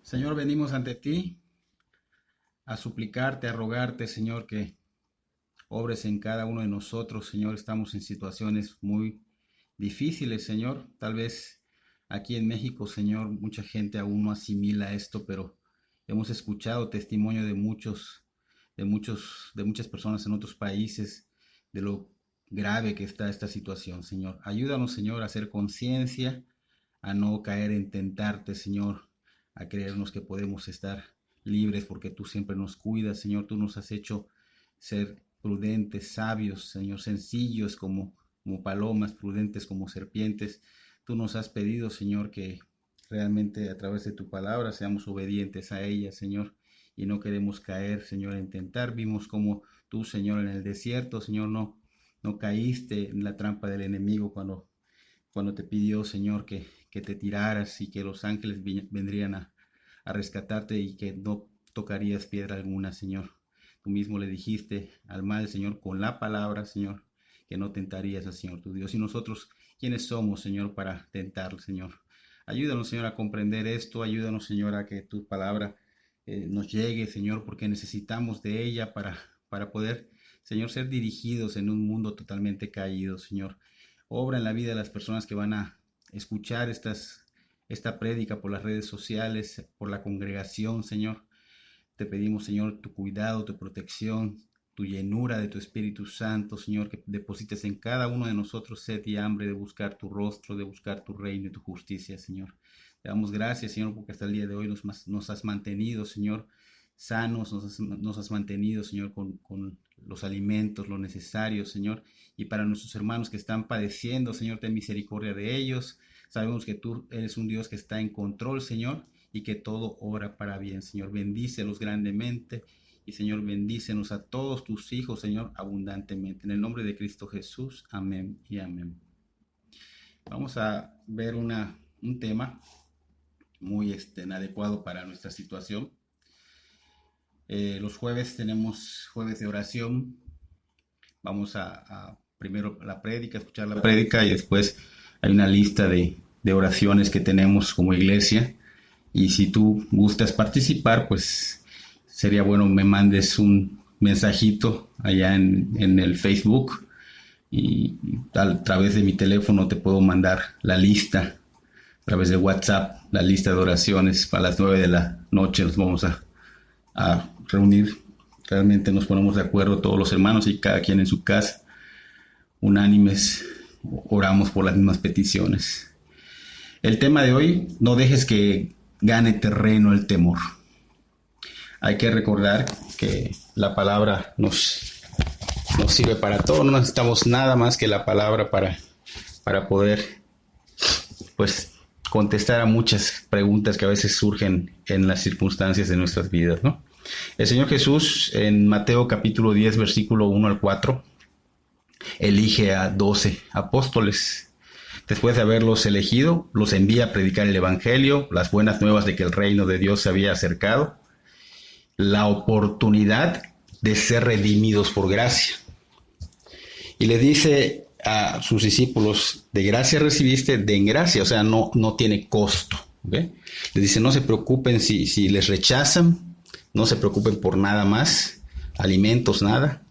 Señor, venimos ante ti a suplicarte, a rogarte, Señor, que obres en cada uno de nosotros. Señor, estamos en situaciones muy difíciles, Señor. Tal vez aquí en México, Señor, mucha gente aún no asimila esto, pero hemos escuchado testimonio de muchas personas en otros países de lo grave que está esta situación, Señor. Ayúdanos, Señor, a hacer conciencia, a no caer en tentarte, Señor, a creernos que podemos estar libres porque tú siempre nos cuidas, Señor. Tú nos has hecho ser prudentes, sabios, Señor, sencillos como palomas, prudentes como serpientes. Tú nos has pedido, Señor, que realmente a través de tu palabra seamos obedientes a ella, Señor, y no queremos caer, Señor, en tentar. Vimos como tú, Señor, en el desierto, Señor, no caíste en la trampa del enemigo cuando te pidió, Señor, que te tiraras y que los ángeles vendrían a rescatarte y que no tocarías piedra alguna, Señor. Tú mismo le dijiste al mal, Señor, con la palabra, Señor, que no tentarías al Señor tu Dios. Y nosotros, ¿quiénes somos, Señor, para tentarle, Señor? Ayúdanos, Señor, a comprender esto. Ayúdanos, Señor, a que tu palabra nos llegue, Señor, porque necesitamos de ella para poder, Señor, ser dirigidos en un mundo totalmente caído, Señor. Obra en la vida de las personas que van a escuchar esta prédica por las redes sociales, por la congregación, Señor. Te pedimos, Señor, tu cuidado, tu protección, tu llenura de tu Espíritu Santo, Señor, que deposites en cada uno de nosotros sed y hambre de buscar tu rostro, de buscar tu reino y tu justicia, Señor. Te damos gracias, Señor, porque hasta el día de hoy nos has mantenido, Señor, sanos, nos has mantenido, Señor, con los alimentos, lo necesario, Señor. Y para nuestros hermanos que están padeciendo, Señor, ten misericordia de ellos. Sabemos que tú eres un Dios que está en control, Señor, y que todo obra para bien, Señor. Bendícelos grandemente y, Señor, bendícenos a todos tus hijos, Señor, abundantemente. En el nombre de Cristo Jesús, amén y amén. Vamos a ver un tema muy adecuado para nuestra situación. Los jueves tenemos jueves de oración. Vamos a primero la prédica, escuchar la prédica, y después hay una lista de oraciones que tenemos como iglesia. Y si tú gustas participar, pues sería bueno me mandes un mensajito allá en el Facebook, y a través de mi teléfono te puedo mandar la lista, a través de WhatsApp, la lista de oraciones. Para las 9 de la noche nos vamos a reunir. Realmente nos ponemos de acuerdo todos los hermanos y cada quien en su casa, unánimes, oramos por las mismas peticiones. El tema de hoy: no dejes que gane terreno el temor. Hay que recordar que la palabra nos sirve para todo. No necesitamos nada más que la palabra para poder, pues, contestar a muchas preguntas que a veces surgen en las circunstancias de nuestras vidas, ¿no? El Señor Jesús, en Mateo capítulo 10, versículo 1 al 4, elige a 12 apóstoles. Después de haberlos elegido, los envía a predicar el Evangelio, las buenas nuevas de que el reino de Dios se había acercado, la oportunidad de ser redimidos por gracia. Y le dice a sus discípulos: de gracia recibiste, de en gracia, o sea, no tiene costo, ¿okay? Le dice: no se preocupen si les rechazan, no se preocupen por nada más, alimentos, nada.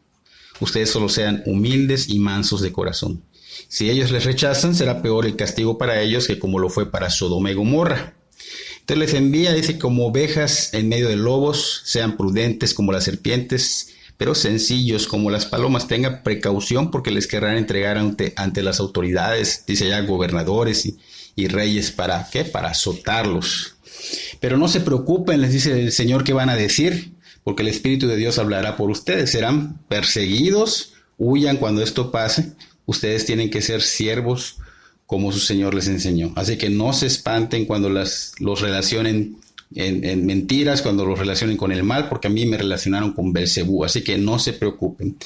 Ustedes solo sean humildes y mansos de corazón. Si ellos les rechazan, será peor el castigo para ellos que como lo fue para Sodoma y Gomorra. Entonces les envía, dice: como ovejas en medio de lobos, sean prudentes como las serpientes, pero sencillos como las palomas. Tengan precaución porque les querrán entregar ante las autoridades, dice ya, gobernadores y reyes. ¿Para qué? Para azotarlos. Pero no se preocupen, les dice el Señor, qué van a decir, porque el Espíritu de Dios hablará por ustedes. Serán perseguidos, huyan cuando esto pase. Ustedes tienen que ser siervos como su Señor les enseñó. Así que no se espanten cuando los relacionen en mentiras, cuando los relacionen con el mal, porque a mí me relacionaron con Belcebú. Así que no se preocupen.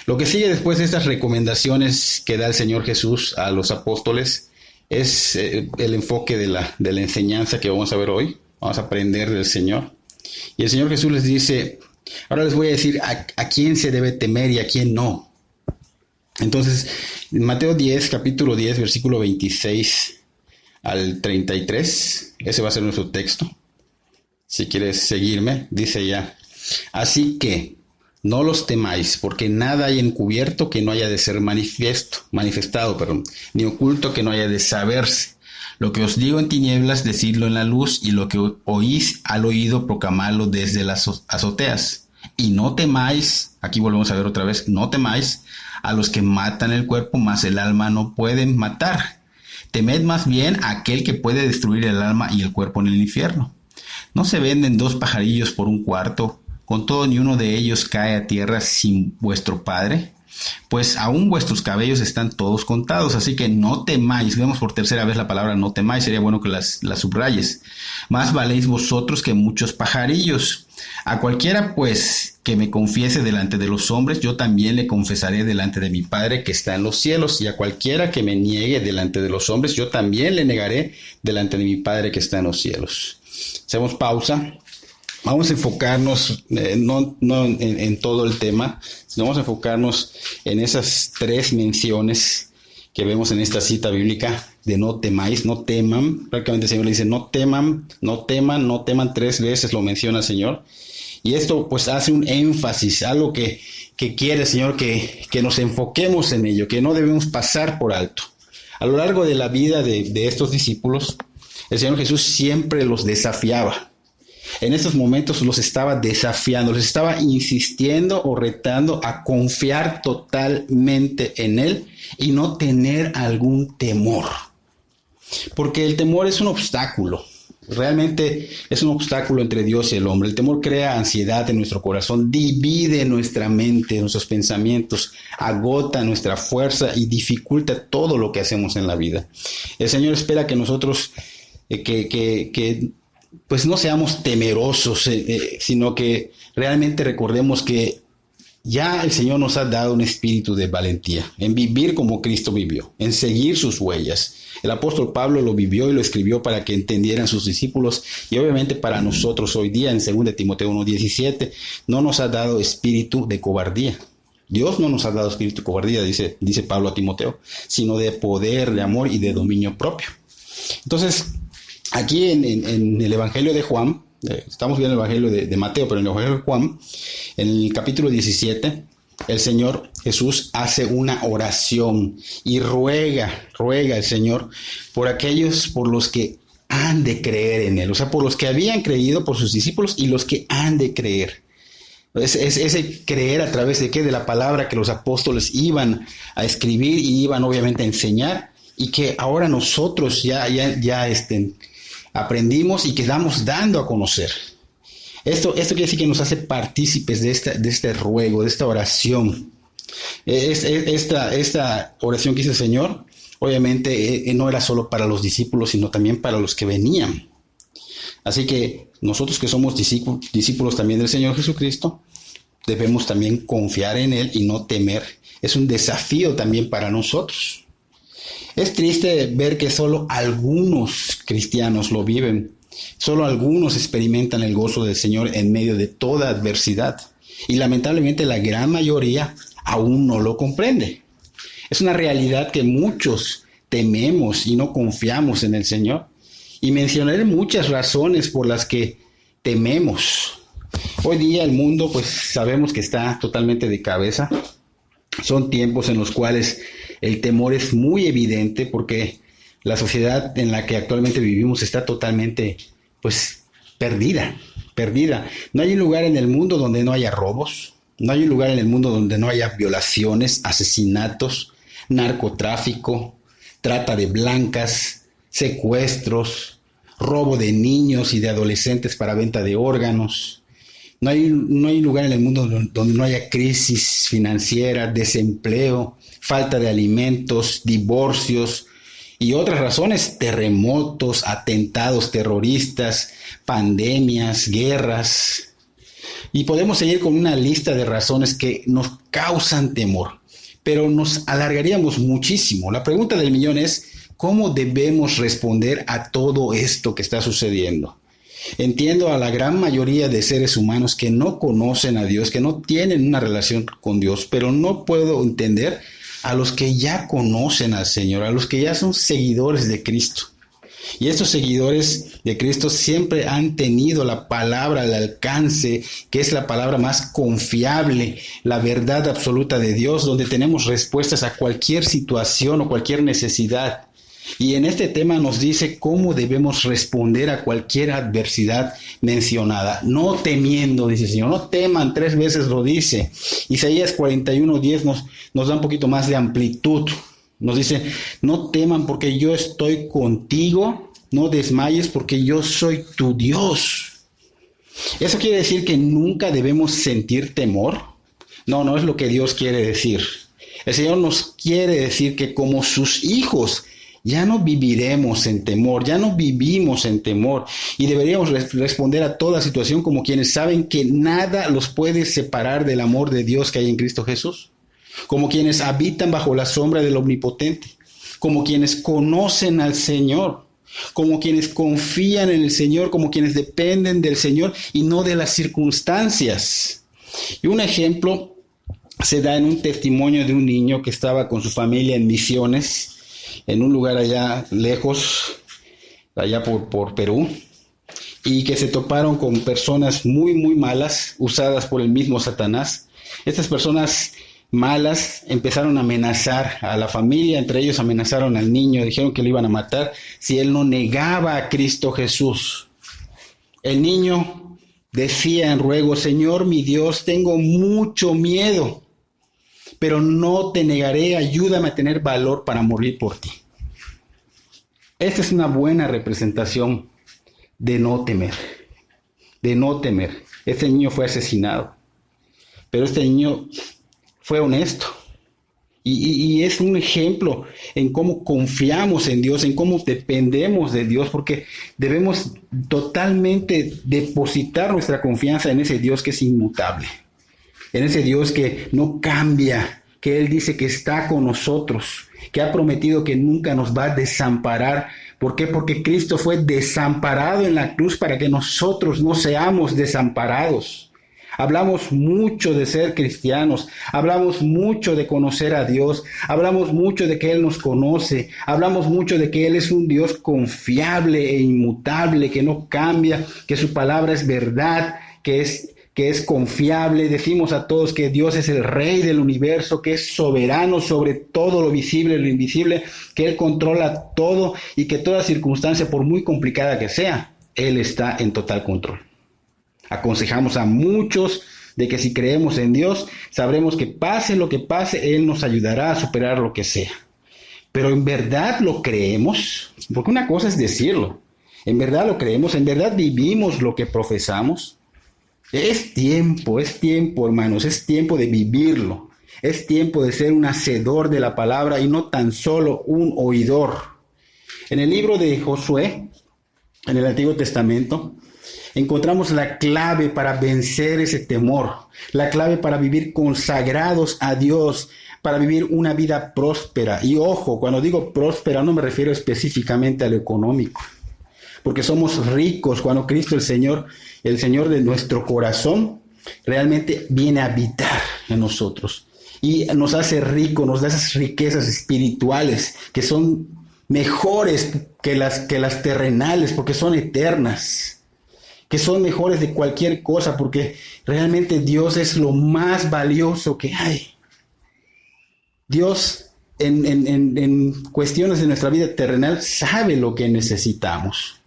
Lo que sigue después de estas recomendaciones que da el Señor Jesús a los apóstoles es el enfoque de la enseñanza que vamos a ver hoy. Vamos a aprender del Señor. Y el Señor Jesús les dice: ahora les voy a decir a quién se debe temer y a quién no. Entonces, en Mateo 10, capítulo 10, versículo 26 al 33, ese va a ser nuestro texto. si quieres seguirme, dice ya: así que no los temáis, porque nada hay encubierto que no haya de ser manifestado, ni oculto que no haya de saberse. Lo que os digo en tinieblas, decidlo en la luz, y lo que oís al oído, proclamadlo desde las azoteas. Y no temáis, aquí volvemos a ver otra vez, no temáis a los que matan el cuerpo, mas el alma no pueden matar. Temed más bien a aquel que puede destruir el alma y el cuerpo en el infierno. ¿No se venden 2 pajarillos por un cuarto? Con todo, ni uno de ellos cae a tierra sin vuestro Padre. Pues aún vuestros cabellos están todos contados, así que no temáis. Vemos por tercera vez la palabra no temáis, sería bueno que las subrayes. Más valéis vosotros que muchos pajarillos. A cualquiera, pues, que me confiese delante de los hombres, yo también le confesaré delante de mi Padre que está en los cielos. Y a cualquiera que me niegue delante de los hombres, yo también le negaré delante de mi Padre que está en los cielos. Hacemos pausa. Vamos a enfocarnos no en todo el tema, sino vamos a enfocarnos en esas 3 menciones que vemos en esta cita bíblica de no temáis, no teman. Prácticamente el Señor le dice no teman, no teman, no teman, 3 veces lo menciona el Señor. Y esto pues hace un énfasis, algo que quiere el Señor que nos enfoquemos en ello, que no debemos pasar por alto. A lo largo de la vida de estos discípulos, el Señor Jesús siempre los desafiaba. En estos momentos los estaba desafiando, les estaba insistiendo o retando a confiar totalmente en Él y no tener algún temor. Porque el temor es un obstáculo, realmente es un obstáculo entre Dios y el hombre. El temor crea ansiedad en nuestro corazón, divide nuestra mente, nuestros pensamientos, agota nuestra fuerza y dificulta todo lo que hacemos en la vida. El Señor espera que nosotros, pues no seamos temerosos, sino que realmente recordemos que ya el Señor nos ha dado un espíritu de valentía, en vivir como Cristo vivió, en seguir sus huellas. El apóstol Pablo lo vivió y lo escribió para que entendieran sus discípulos, y obviamente para nosotros hoy día, en 2 Timoteo 1:17, no nos ha dado espíritu de cobardía. Dios no nos ha dado espíritu de cobardía, dice Pablo a Timoteo, sino de poder, de amor y de dominio propio. Entonces, aquí en el Evangelio de Juan, estamos viendo el Evangelio de Mateo, pero en el Evangelio de Juan, en el capítulo 17, el Señor Jesús hace una oración y ruega al Señor por aquellos por los que han de creer en Él, o sea, por los que habían creído, por sus discípulos y los que han de creer. Ese creer a través de ¿qué? De la palabra que los apóstoles iban a escribir y iban obviamente a enseñar, y que ahora nosotros ya aprendimos y quedamos dando a conocer. Esto quiere decir que nos hace partícipes de este ruego, de esta oración. Esta oración que hizo el Señor, obviamente no era solo para los discípulos, sino también para los que venían. Así que nosotros que somos discípulos también del Señor Jesucristo, debemos también confiar en Él y no temer. Es un desafío también para nosotros. Es triste ver que solo algunos cristianos lo viven, solo algunos experimentan el gozo del Señor en medio de toda adversidad, y lamentablemente la gran mayoría aún no lo comprende. Es una realidad que muchos tememos y no confiamos en el Señor, y mencionaré muchas razones por las que tememos. Hoy día el mundo, pues sabemos que está totalmente de cabeza. Son tiempos en los cuales el temor es muy evidente porque la sociedad en la que actualmente vivimos está totalmente, pues, perdida. No hay un lugar en el mundo donde no haya robos, no hay un lugar en el mundo donde no haya violaciones, asesinatos, narcotráfico, trata de blancas, secuestros, robo de niños y de adolescentes para venta de órganos. No hay lugar en el mundo donde no haya crisis financiera, desempleo, falta de alimentos, divorcios y otras razones, terremotos, atentados terroristas, pandemias, guerras. Y podemos seguir con una lista de razones que nos causan temor, pero nos alargaríamos muchísimo. La pregunta del millón es, ¿cómo debemos responder a todo esto que está sucediendo? Entiendo a la gran mayoría de seres humanos que no conocen a Dios, que no tienen una relación con Dios, pero no puedo entender a los que ya conocen al Señor, a los que ya son seguidores de Cristo. Y estos seguidores de Cristo siempre han tenido la palabra al alcance, que es la palabra más confiable, la verdad absoluta de Dios, donde tenemos respuestas a cualquier situación o cualquier necesidad. Y en este tema nos dice cómo debemos responder a cualquier adversidad mencionada. No temiendo, dice el Señor, no teman, 3 veces lo dice. Isaías 41:10 nos da un poquito más de amplitud. Nos dice, no teman porque yo estoy contigo, no desmayes porque yo soy tu Dios. ¿Eso quiere decir que nunca debemos sentir temor? No, no es lo que Dios quiere decir. El Señor nos quiere decir que como sus hijos, ya no viviremos en temor, ya no vivimos en temor y deberíamos responder a toda situación como quienes saben que nada los puede separar del amor de Dios que hay en Cristo Jesús, como quienes habitan bajo la sombra del Omnipotente, como quienes conocen al Señor, como quienes confían en el Señor, como quienes dependen del Señor y no de las circunstancias. Y un ejemplo se da en un testimonio de un niño que estaba con su familia en misiones, en un lugar allá lejos, allá por Perú, y que se toparon con personas muy, muy malas, usadas por el mismo Satanás. Estas personas malas empezaron a amenazar a la familia, entre ellos amenazaron al niño, dijeron que lo iban a matar si él no negaba a Cristo Jesús. El niño decía en ruego, Señor mi Dios, tengo mucho miedo, pero no te negaré, ayúdame a tener valor para morir por ti. Esta es una buena representación de no temer, de no temer. Este niño fue asesinado, pero este niño fue honesto. Y es un ejemplo en cómo confiamos en Dios, en cómo dependemos de Dios, porque debemos totalmente depositar nuestra confianza en ese Dios que es inmutable, en ese Dios que no cambia, que Él dice que está con nosotros, que ha prometido que nunca nos va a desamparar. ¿Por qué? Porque Cristo fue desamparado en la cruz para que nosotros no seamos desamparados. Hablamos mucho de ser cristianos, hablamos mucho de conocer a Dios, hablamos mucho de que Él nos conoce, hablamos mucho de que Él es un Dios confiable e inmutable, que no cambia, que su palabra es verdad, que es confiable. Decimos a todos que Dios es el Rey del universo, que es soberano sobre todo lo visible y lo invisible, que Él controla todo y que toda circunstancia, por muy complicada que sea, Él está en total control. Aconsejamos a muchos de que si creemos en Dios, sabremos que pase lo que pase, Él nos ayudará a superar lo que sea. Pero ¿en verdad lo creemos? Porque una cosa es decirlo. ¿En verdad lo creemos? ¿En verdad vivimos lo que profesamos? Es tiempo, hermanos, es tiempo de vivirlo. Es tiempo de ser un hacedor de la palabra y no tan solo un oidor. En el libro de Josué, en el Antiguo Testamento, encontramos la clave para vencer ese temor, la clave para vivir consagrados a Dios, para vivir una vida próspera. Y ojo, cuando digo próspera no me refiero específicamente a lo económico, porque somos ricos cuando Cristo el Señor de nuestro corazón, realmente viene a habitar en nosotros y nos hace ricos, nos da esas riquezas espirituales que son mejores que las terrenales, porque son eternas, que son mejores de cualquier cosa, porque realmente Dios es lo más valioso que hay. Dios en cuestiones de nuestra vida terrenal sabe lo que necesitamos.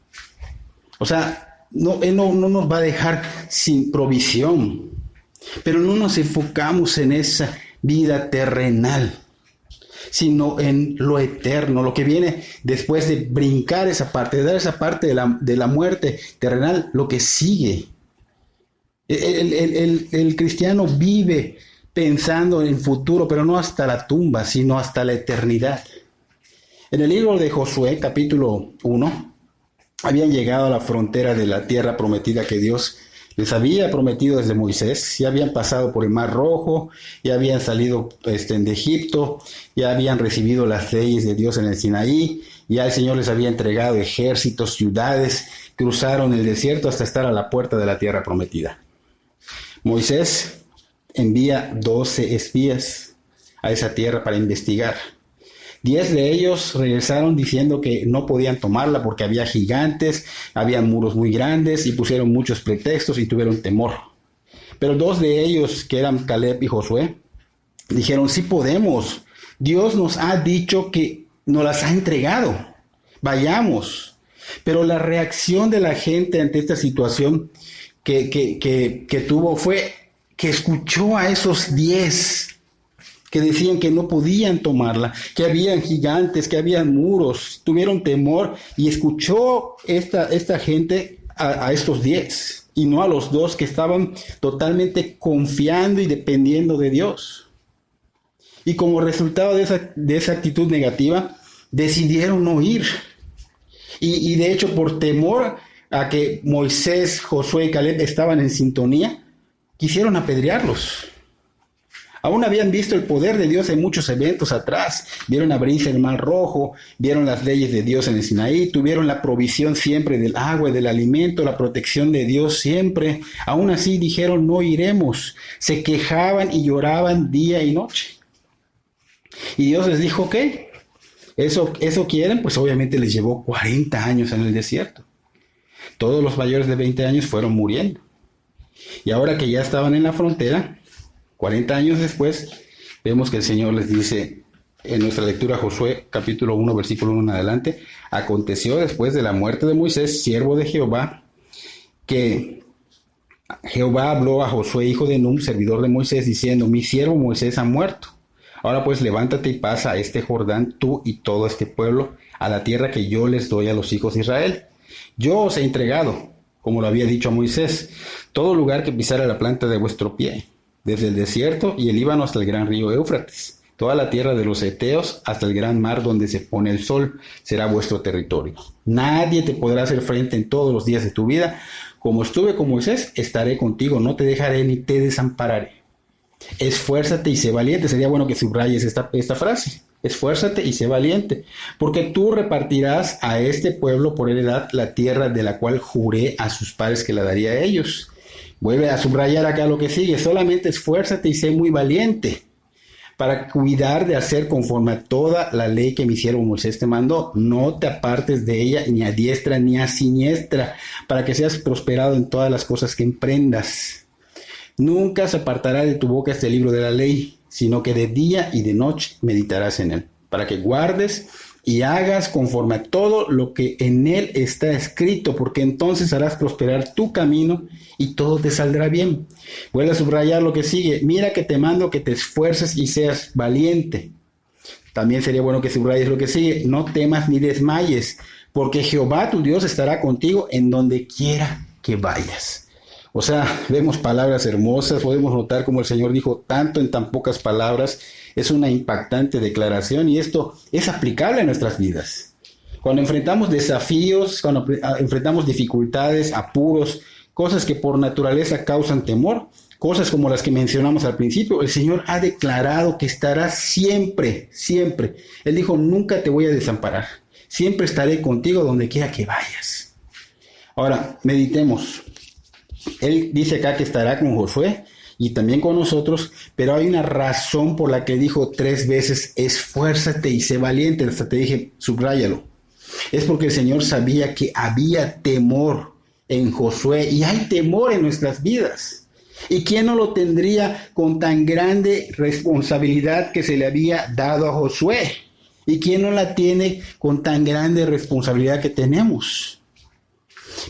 O sea, Él no nos va a dejar sin provisión, pero no nos enfocamos en esa vida terrenal, sino en lo eterno, lo que viene después de brincar esa parte, de dar esa parte de la muerte terrenal, lo que sigue. El cristiano vive pensando en el futuro, pero no hasta la tumba, sino hasta la eternidad. En el libro de Josué, capítulo 1, habían llegado a la frontera de la tierra prometida que Dios les había prometido desde Moisés. Ya habían pasado por el Mar Rojo, ya habían salido de Egipto, ya habían recibido las leyes de Dios en el Sinaí, ya el Señor les había entregado ejércitos, ciudades, cruzaron el desierto hasta estar a la puerta de la tierra prometida. Moisés envía 12 espías a esa tierra para investigar. 10 de ellos regresaron diciendo que no podían tomarla porque había gigantes, había muros muy grandes y pusieron muchos pretextos y tuvieron temor. Pero 2 de ellos, que eran Caleb y Josué, dijeron, sí podemos. Dios nos ha dicho que nos las ha entregado. Vayamos. Pero la reacción de la gente ante esta situación que tuvo fue que escuchó a esos 10 que decían que no podían tomarla, que habían gigantes, que habían muros, tuvieron temor, y escuchó esta gente a estos 10 y no a los 2 que estaban totalmente confiando y dependiendo de Dios. Y como resultado de esa actitud negativa, decidieron no ir. Y de hecho, por temor a que Moisés, Josué y Caleb estaban en sintonía, quisieron apedrearlos. Aún habían visto el poder de Dios en muchos eventos atrás. Vieron abrirse el mar rojo, vieron las leyes de Dios en el Sinaí, tuvieron la provisión siempre del agua y del alimento, la protección de Dios siempre. Aún así dijeron, no iremos. Se quejaban y lloraban día y noche. Y Dios les dijo, ok, eso quieren, pues obviamente les llevó 40 años en el desierto. Todos los mayores de 20 años fueron muriendo. Y ahora que ya estaban en la frontera, 40 años después, vemos que el Señor les dice en nuestra lectura Josué capítulo 1, versículo 1 en adelante, aconteció después de la muerte de Moisés, siervo de Jehová, que Jehová habló a Josué, hijo de Nun, servidor de Moisés, diciendo, mi siervo Moisés ha muerto. Ahora pues levántate y pasa a este Jordán, tú y todo este pueblo, a la tierra que yo les doy a los hijos de Israel. Yo os he entregado, como lo había dicho a Moisés, todo lugar que pisara la planta de vuestro pie, desde el desierto y el Líbano hasta el gran río Éufrates, toda la tierra de los heteos hasta el gran mar donde se pone el sol, será vuestro territorio. Nadie te podrá hacer frente en todos los días de tu vida. Como estuve con Moisés, estaré contigo, no te dejaré ni te desampararé. Esfuérzate y sé valiente. Sería bueno que subrayes esta frase. Esfuérzate y sé valiente, porque tú repartirás a este pueblo por heredad la tierra de la cual juré a sus padres que la daría a ellos. Vuelve a subrayar acá lo que sigue. Solamente esfuérzate y sé muy valiente para cuidar de hacer conforme a toda la ley que mi siervo Moisés te mandó. No te apartes de ella ni a diestra ni a siniestra, para que seas prosperado en todas las cosas que emprendas. Nunca se apartará de tu boca este libro de la ley, sino que de día y de noche meditarás en él, para que guardes y hagas conforme a todo lo que en él está escrito, porque entonces harás prosperar tu camino y todo te saldrá bien. Vuelve a subrayar lo que sigue. Mira que te mando que te esfuerces y seas valiente. También sería bueno que subrayes lo que sigue. No temas ni desmayes, porque Jehová tu Dios estará contigo en donde quiera que vayas. O sea, vemos palabras hermosas, podemos notar como el Señor dijo tanto en tan pocas palabras. Es una impactante declaración y esto es aplicable a nuestras vidas. Cuando enfrentamos desafíos, cuando enfrentamos dificultades, apuros, cosas que por naturaleza causan temor, cosas como las que mencionamos al principio, el Señor ha declarado que estará siempre, siempre. Él dijo, nunca te voy a desamparar, siempre estaré contigo donde quiera que vayas. Ahora, meditemos. Él dice acá que estará con Josué y también con nosotros, pero hay una razón por la que dijo 3 veces, esfuérzate y sé valiente. Hasta te dije, subráyalo. Es porque el Señor sabía que había temor en Josué y hay temor en nuestras vidas. ¿Y quién no lo tendría con tan grande responsabilidad que se le había dado a Josué? ¿Y quién no la tiene con tan grande responsabilidad que tenemos?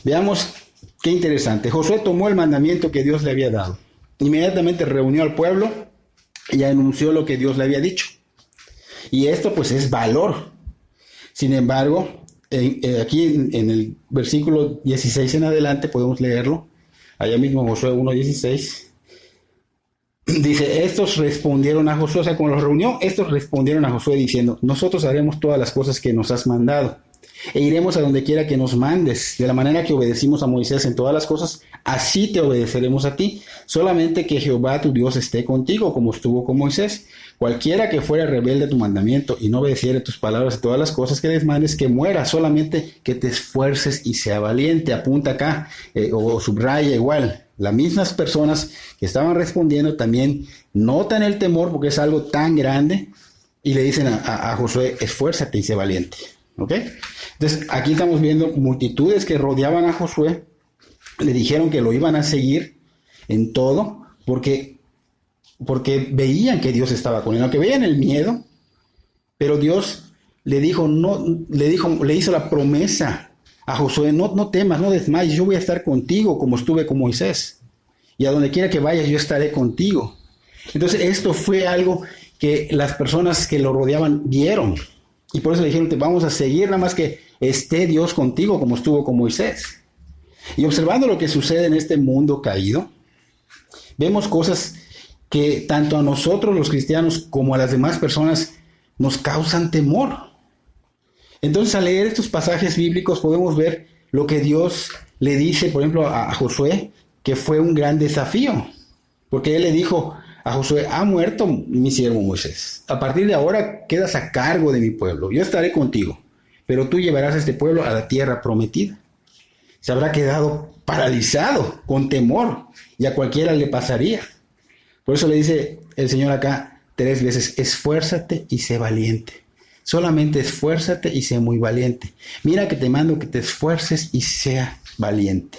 Veamos qué interesante. Josué tomó el mandamiento que Dios le había dado. Inmediatamente reunió al pueblo y anunció lo que Dios le había dicho. Y esto pues es valor. Sin embargo, aquí en el versículo 16 en adelante podemos leerlo. Allá mismo Josué 1:16. Dice, estos respondieron a Josué, o sea, como los reunió, estos respondieron a Josué diciendo, nosotros haremos todas las cosas que nos has mandado. E iremos a donde quiera que nos mandes, de la manera que obedecimos a Moisés en todas las cosas, así te obedeceremos a ti, solamente que Jehová tu Dios esté contigo, como estuvo con Moisés. Cualquiera que fuera rebelde a tu mandamiento y no obedeciere tus palabras y todas las cosas que les mandes, que muera, solamente que te esfuerces y sea valiente. Apunta acá, o subraya igual. Las mismas personas que estaban respondiendo también notan el temor porque es algo tan grande, y le dicen a Josué, esfuérzate y sé valiente. ¿Ok? Entonces, aquí estamos viendo multitudes que rodeaban a Josué, le dijeron que lo iban a seguir en todo, porque veían que Dios estaba con él, aunque veían el miedo, pero Dios le hizo la promesa a Josué, no temas, no desmayes, yo voy a estar contigo como estuve con Moisés, y a donde quiera que vayas yo estaré contigo. Entonces esto fue algo que las personas que lo rodeaban vieron, y por eso le dijeron, te vamos a seguir, nada más que esté Dios contigo como estuvo con Moisés. Y observando lo que sucede en este mundo caído, vemos cosas que tanto a nosotros los cristianos como a las demás personas nos causan temor. Entonces, al leer estos pasajes bíblicos podemos ver lo que Dios le dice, por ejemplo, a Josué, que fue un gran desafío, porque él le dijo a Josué, ha muerto mi siervo Moisés, a partir de ahora quedas a cargo de mi pueblo, yo estaré contigo, pero tú llevarás a este pueblo a la tierra prometida. Se habrá quedado paralizado con temor y a cualquiera le pasaría. Por eso le dice el Señor acá 3 veces, esfuérzate y sé valiente. Solamente esfuérzate y sé muy valiente. Mira que te mando que te esfuerces y sea valiente.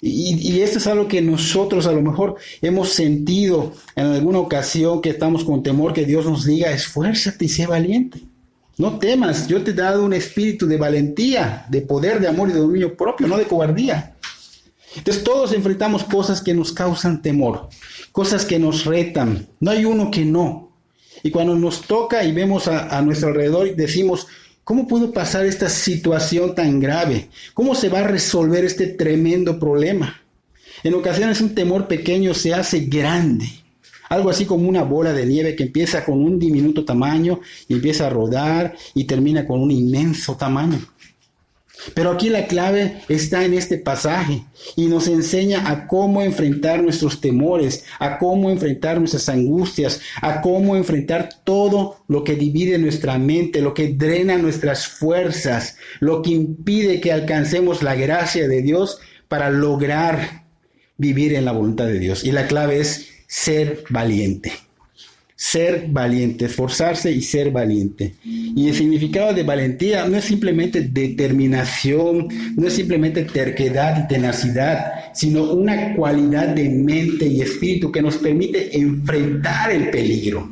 Y esto es algo que nosotros a lo mejor hemos sentido en alguna ocasión, que estamos con temor, que Dios nos diga, esfuérzate y sé valiente. No temas, yo te he dado un espíritu de valentía, de poder, de amor y de dominio propio, no de cobardía. Entonces todos enfrentamos cosas que nos causan temor, cosas que nos retan. No hay uno que no. Y cuando nos toca y vemos a nuestro alrededor, decimos, ¿cómo puedo pasar esta situación tan grave? ¿Cómo se va a resolver este tremendo problema? En ocasiones un temor pequeño se hace grande. Algo así como una bola de nieve que empieza con un diminuto tamaño y empieza a rodar y termina con un inmenso tamaño. Pero aquí la clave está en este pasaje y nos enseña a cómo enfrentar nuestros temores, a cómo enfrentar nuestras angustias, a cómo enfrentar todo lo que divide nuestra mente, lo que drena nuestras fuerzas, lo que impide que alcancemos la gracia de Dios para lograr vivir en la voluntad de Dios. Y la clave es ser valiente. Ser valiente, esforzarse y ser valiente. Y el significado de valentía no es simplemente determinación, no es simplemente terquedad y tenacidad, sino una cualidad de mente y espíritu que nos permite enfrentar el peligro,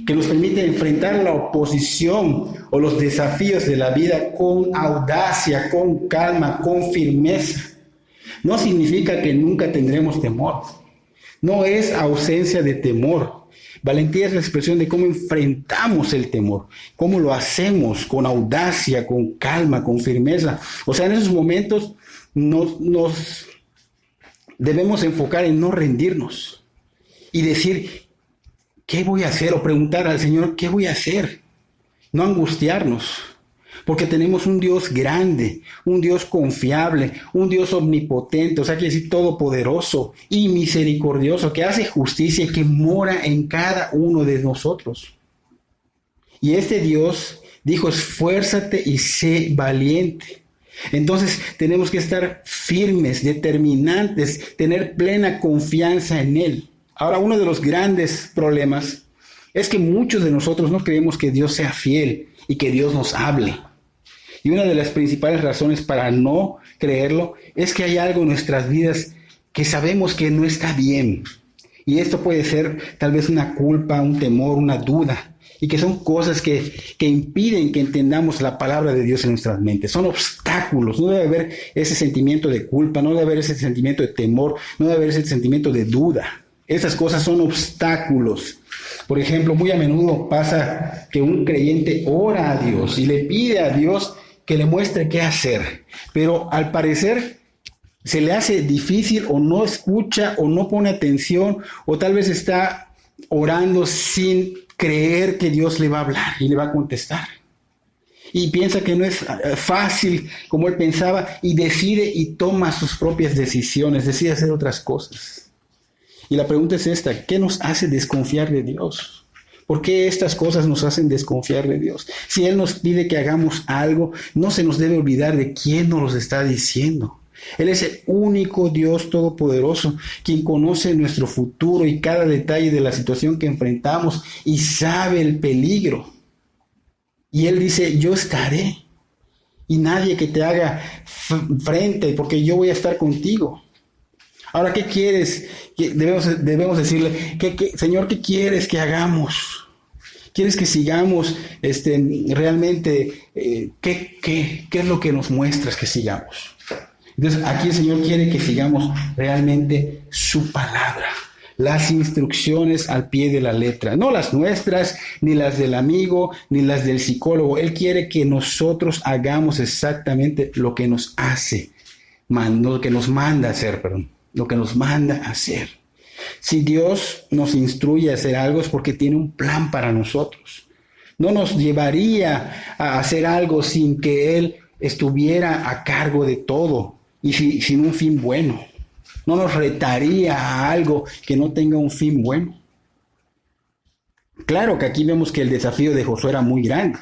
que nos permite enfrentar la oposición o los desafíos de la vida con audacia, con calma, con firmeza. No significa que nunca tendremos temor. No es ausencia de temor. Valentía es la expresión de cómo enfrentamos el temor, cómo lo hacemos con audacia, con calma, con firmeza. O sea, en esos momentos nos debemos enfocar en no rendirnos y decir, ¿qué voy a hacer? O preguntar al Señor, ¿qué voy a hacer? No angustiarnos. Porque tenemos un Dios grande, un Dios confiable, un Dios omnipotente, o sea, quiere decir todopoderoso y misericordioso, que hace justicia y que mora en cada uno de nosotros. Y este Dios dijo, esfuérzate y sé valiente. Entonces tenemos que estar firmes, determinantes, tener plena confianza en Él. Ahora, uno de los grandes problemas es que muchos de nosotros no creemos que Dios sea fiel y que Dios nos hable. Y una de las principales razones para no creerlo es que hay algo en nuestras vidas que sabemos que no está bien. Y esto puede ser tal vez una culpa, un temor, una duda. Y que son cosas que impiden que entendamos la palabra de Dios en nuestras mentes. Son obstáculos. No debe haber ese sentimiento de culpa, no debe haber ese sentimiento de temor, no debe haber ese sentimiento de duda. Esas cosas son obstáculos. Por ejemplo, muy a menudo pasa que un creyente ora a Dios y le pide a Dios que le muestre qué hacer, pero al parecer se le hace difícil o no escucha o no pone atención o tal vez está orando sin creer que Dios le va a hablar y le va a contestar. Y piensa que no es fácil como él pensaba y decide y toma sus propias decisiones, decide hacer otras cosas. Y la pregunta es esta, ¿qué nos hace desconfiar de Dios? ¿Por qué estas cosas nos hacen desconfiar de Dios? Si Él nos pide que hagamos algo, no se nos debe olvidar de quién nos lo está diciendo. Él es el único Dios todopoderoso, quien conoce nuestro futuro y cada detalle de la situación que enfrentamos y sabe el peligro. Y Él dice, yo estaré y nadie que te haga frente porque yo voy a estar contigo. Ahora, ¿qué quieres? Debemos decirle, Señor, ¿qué quieres que hagamos? ¿Quieres que sigamos realmente? ¿Qué es lo que nos muestras que sigamos? Entonces, aquí el Señor quiere que sigamos realmente su palabra, las instrucciones al pie de la letra, no las nuestras, ni las del amigo, ni las del psicólogo. Él quiere que nosotros hagamos exactamente lo que nos hace, lo que nos manda a hacer, lo que nos manda a hacer. Si Dios nos instruye a hacer algo es porque tiene un plan para nosotros. No nos llevaría a hacer algo sin que Él estuviera a cargo de todo y sin un fin bueno. No nos retaría a algo que no tenga un fin bueno. Claro que aquí vemos que el desafío de Josué era muy grande.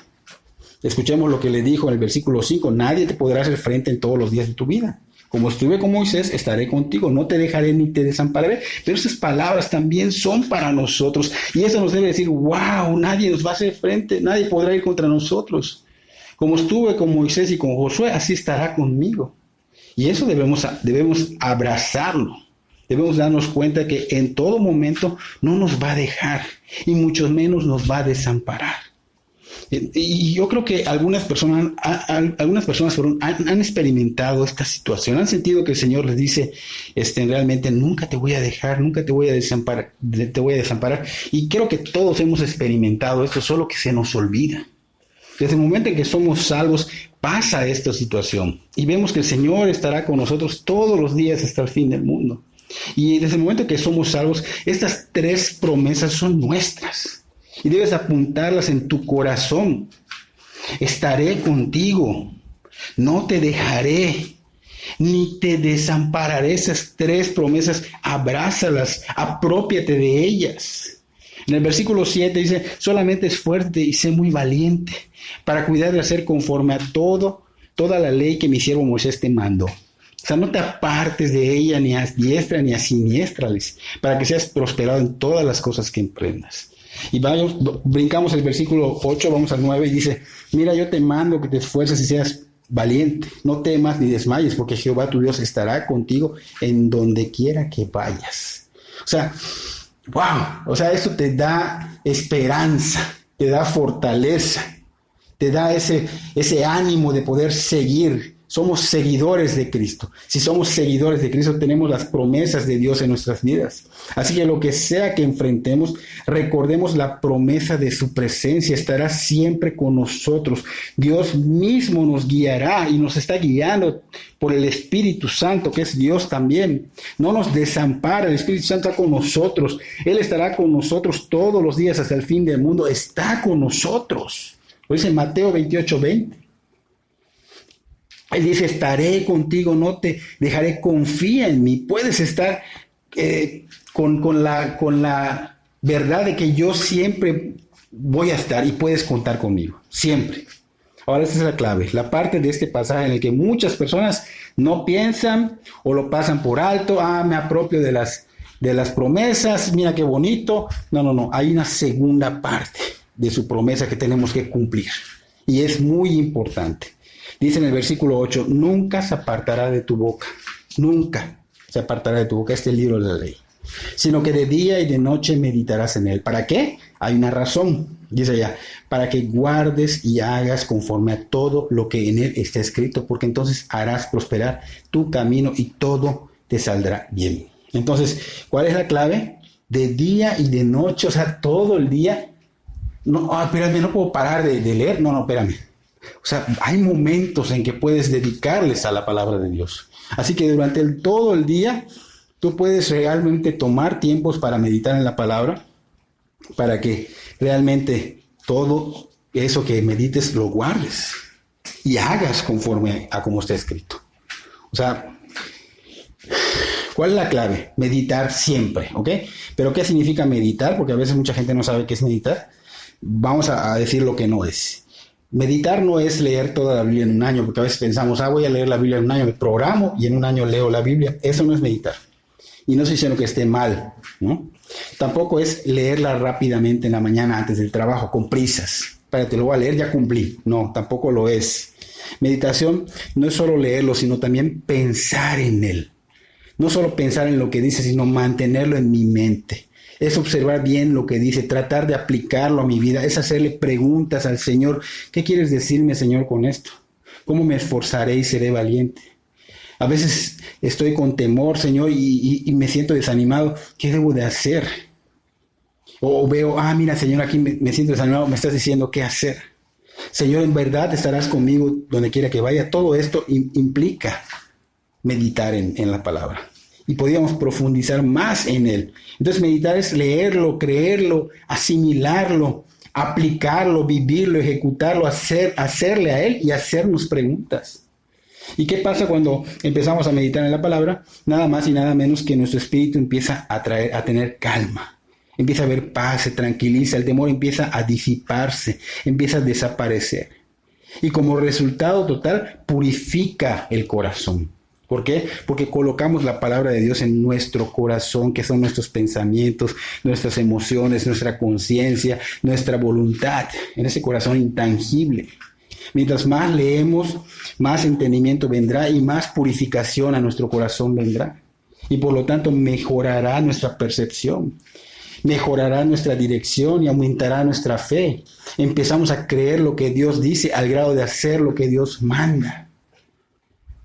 Escuchemos lo que le dijo en el versículo 5. Nadie te podrá hacer frente en todos los días de tu vida. Como estuve con Moisés, estaré contigo, no te dejaré ni te desampararé. Pero esas palabras también son para nosotros. Y eso nos debe decir, wow, nadie nos va a hacer frente, nadie podrá ir contra nosotros. Como estuve con Moisés y con Josué, así estará conmigo. Y eso debemos abrazarlo. Debemos darnos cuenta que en todo momento no nos va a dejar y mucho menos nos va a desamparar. Y yo creo que algunas personas han experimentado esta situación, han sentido que el Señor les dice, realmente nunca te voy a dejar, nunca te voy a desamparar. Y creo que todos hemos experimentado esto, solo que se nos olvida. Desde el momento en que somos salvos, pasa esta situación y vemos que el Señor estará con nosotros todos los días hasta el fin del mundo. Y desde el momento en que somos salvos, estas 3 promesas son nuestras. Y debes apuntarlas en tu corazón. Estaré contigo, no te dejaré, ni te desampararé. Esas 3 promesas, abrázalas, aprópiate de ellas. En el versículo 7 dice, solamente esfuérzate y sé muy valiente para cuidar de hacer conforme a toda la ley que mi siervo Moisés te mandó. O sea, no te apartes de ella ni a diestra ni a siniestra, para que seas prosperado en todas las cosas que emprendas. Y brincamos el versículo 8, vamos al 9 y dice, mira, yo te mando que te esfuerces y seas valiente, no temas ni desmayes, porque Jehová tu Dios estará contigo en donde quiera que vayas. O sea, wow, o sea, esto te da esperanza, te da fortaleza, te da ese ánimo de poder seguir. Somos seguidores de Cristo. Si somos seguidores de Cristo, tenemos las promesas de Dios en nuestras vidas. Así que lo que sea que enfrentemos, recordemos la promesa de su presencia. Estará siempre con nosotros. Dios mismo nos guiará y nos está guiando por el Espíritu Santo, que es Dios también. No nos desampara, el Espíritu Santo está con nosotros. Él estará con nosotros todos los días hasta el fin del mundo. Está con nosotros. Lo dice Mateo 28:20. Él dice, estaré contigo, no te dejaré, confía en mí. Puedes estar con la verdad de que yo siempre voy a estar y puedes contar conmigo, siempre. Ahora esta es la clave, la parte de este pasaje en el que muchas personas no piensan o lo pasan por alto. Me apropio de las promesas, mira qué bonito. No, hay una segunda parte de su promesa que tenemos que cumplir y es muy importante. Dice en el versículo 8, nunca se apartará de tu boca, nunca se apartará de tu boca este libro de la ley, sino que de día y de noche meditarás en él. ¿Para qué? Hay una razón, dice allá, para que guardes y hagas conforme a todo lo que en él está escrito, porque entonces harás prosperar tu camino y todo te saldrá bien. Entonces, ¿cuál es la clave? De día y de noche, o sea, todo el día. No, espérame, no puedo parar de leer. No, espérame. O sea, hay momentos en que puedes dedicarles a la palabra de Dios. Así que durante todo el día, tú puedes realmente tomar tiempos para meditar en la palabra, para que realmente todo eso que medites lo guardes y hagas conforme a como está escrito. O sea, ¿cuál es la clave? Meditar siempre, ¿ok? Pero ¿qué significa meditar? Porque a veces mucha gente no sabe qué es meditar. Vamos a decir lo que no es. Meditar no es leer toda la Biblia en un año, porque a veces pensamos, voy a leer la Biblia en un año, me programo y en un año leo la Biblia. Eso no es meditar. Y no estoy diciendo que esté mal, ¿no? Tampoco es leerla rápidamente en la mañana antes del trabajo, con prisas. Espérate, lo voy a leer, ya cumplí. No, tampoco lo es. Meditación no es solo leerlo, sino también pensar en él. No solo pensar en lo que dice, sino mantenerlo en mi mente. Es observar bien lo que dice, tratar de aplicarlo a mi vida, es hacerle preguntas al Señor. ¿Qué quieres decirme, Señor, con esto? ¿Cómo me esforzaré y seré valiente? A veces estoy con temor, Señor, y me siento desanimado. ¿Qué debo de hacer? O veo, mira, Señor, aquí me siento desanimado, me estás diciendo qué hacer. Señor, en verdad estarás conmigo donde quiera que vaya. Todo esto implica meditar en la palabra. Y podíamos profundizar más en él. Entonces meditar es leerlo, creerlo, asimilarlo, aplicarlo, vivirlo, ejecutarlo, hacerle a él y hacernos preguntas. ¿Y qué pasa cuando empezamos a meditar en la palabra? Nada más y nada menos que nuestro espíritu empieza a tener calma. Empieza a haber paz, se tranquiliza, el temor empieza a disiparse, empieza a desaparecer. Y como resultado total, purifica el corazón. ¿Por qué? Porque colocamos la palabra de Dios en nuestro corazón, que son nuestros pensamientos, nuestras emociones, nuestra conciencia, nuestra voluntad, en ese corazón intangible. Mientras más leemos, más entendimiento vendrá y más purificación a nuestro corazón vendrá. Y por lo tanto mejorará nuestra percepción, mejorará nuestra dirección y aumentará nuestra fe. Empezamos a creer lo que Dios dice al grado de hacer lo que Dios manda.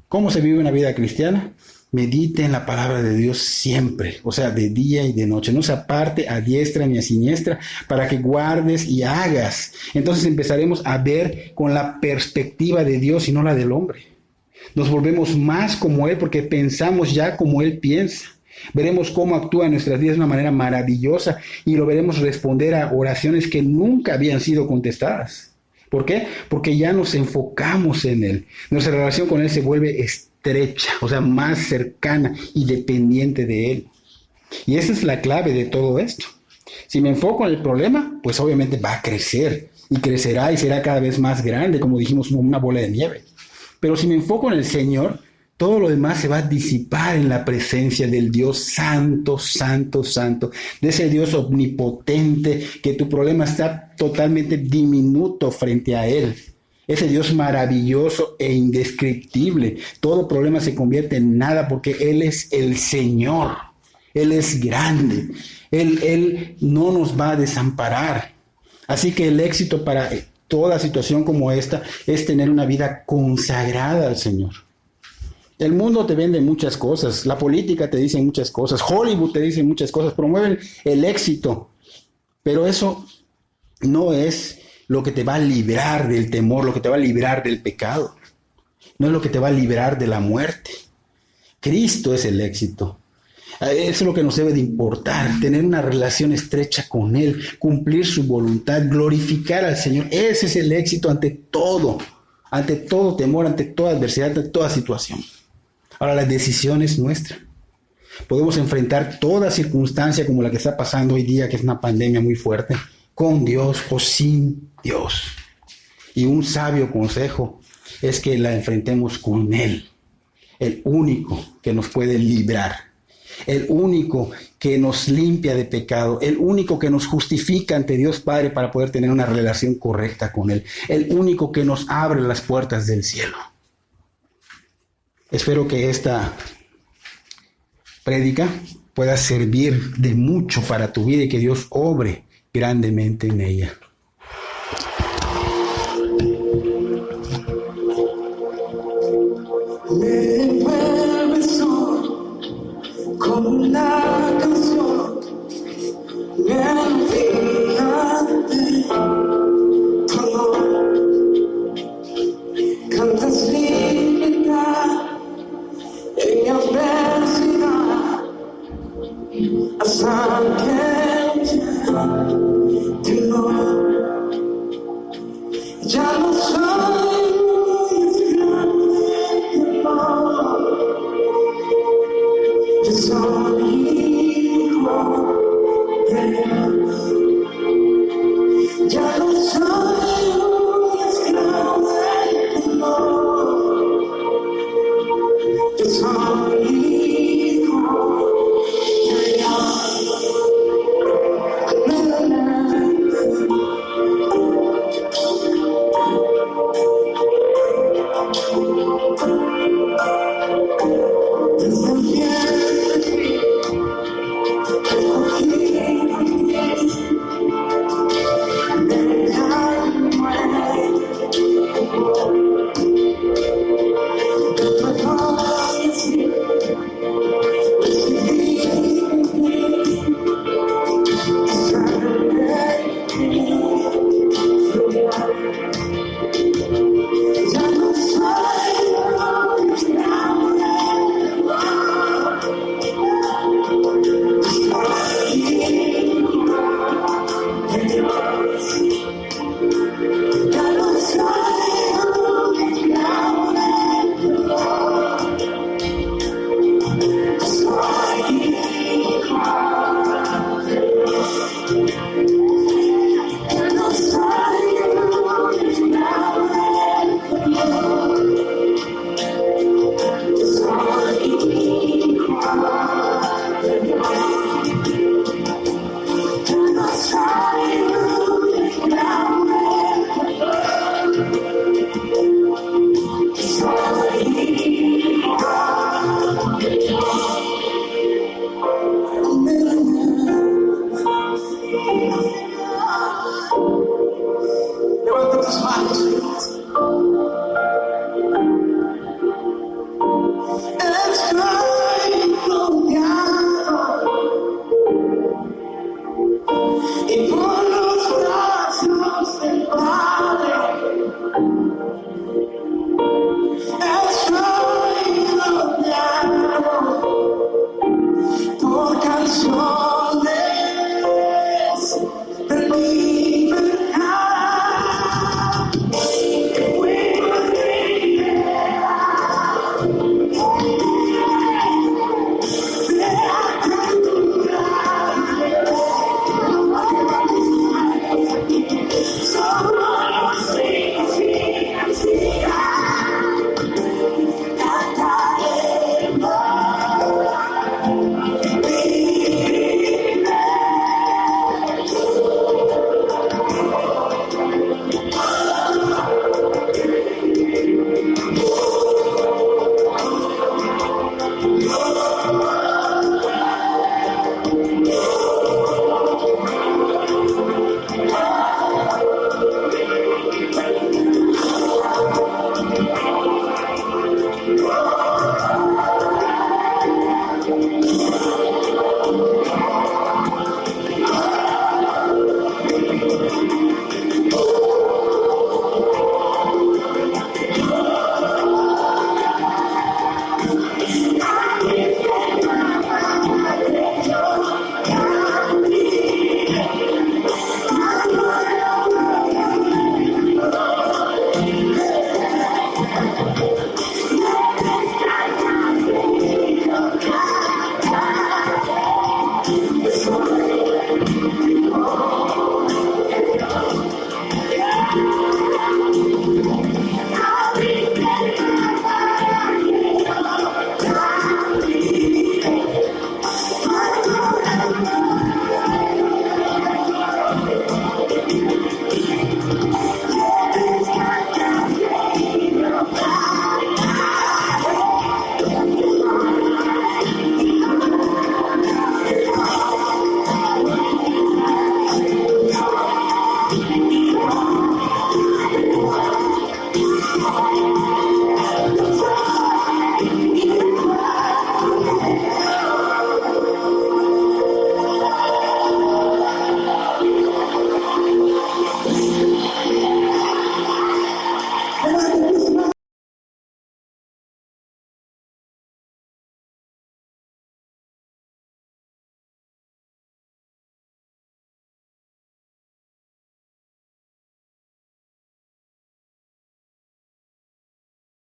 ¿Cómo se vive una vida cristiana? Medite en la palabra de Dios siempre, o sea, de día y de noche. No se aparte a diestra ni a siniestra para que guardes y hagas. Entonces empezaremos a ver con la perspectiva de Dios y no la del hombre. Nos volvemos más como Él porque pensamos ya como Él piensa. Veremos cómo actúa en nuestras vidas de una manera maravillosa y lo veremos responder a oraciones que nunca habían sido contestadas. ¿Por qué? Porque ya nos enfocamos en Él. Nuestra relación con Él se vuelve estrecha, o sea, más cercana y dependiente de Él. Y esa es la clave de todo esto. Si me enfoco en el problema, pues obviamente va a crecer y crecerá y será cada vez más grande, como dijimos, como una bola de nieve. Pero si me enfoco en el Señor, todo lo demás se va a disipar en la presencia del Dios santo, santo, santo, de ese Dios omnipotente, que tu problema está totalmente diminuto frente a Él. Ese Dios maravilloso e indescriptible. Todo problema se convierte en nada porque Él es el Señor. Él es grande. Él no nos va a desamparar. Así que el éxito para toda situación como esta es tener una vida consagrada al Señor. El mundo te vende muchas cosas, la política te dice muchas cosas, Hollywood te dice muchas cosas, promueven el éxito, pero eso no es lo que te va a librar del temor, lo que te va a librar del pecado, no es lo que te va a librar de la muerte. Cristo es el éxito. Eso es lo que nos debe de importar, tener una relación estrecha con Él, cumplir su voluntad, glorificar al Señor. Ese es el éxito ante todo temor, ante toda adversidad, ante toda situación. Ahora la decisión es nuestra. Podemos enfrentar toda circunstancia como la que está pasando hoy día, que es una pandemia muy fuerte, con Dios o sin Dios. Y un sabio consejo es que la enfrentemos con Él, el único que nos puede librar, el único que nos limpia de pecado, el único que nos justifica ante Dios Padre para poder tener una relación correcta con Él, el único que nos abre las puertas del cielo. Espero que esta prédica pueda servir de mucho para tu vida y que Dios obre grandemente en ella. Me envuelves con una canción, melodía de tu amor. Cantas libertad en mi adversidad, hasta que ya no soy yo soy hijo de Dios. Ya no soy un esclavo. soles de libertad. Fuego de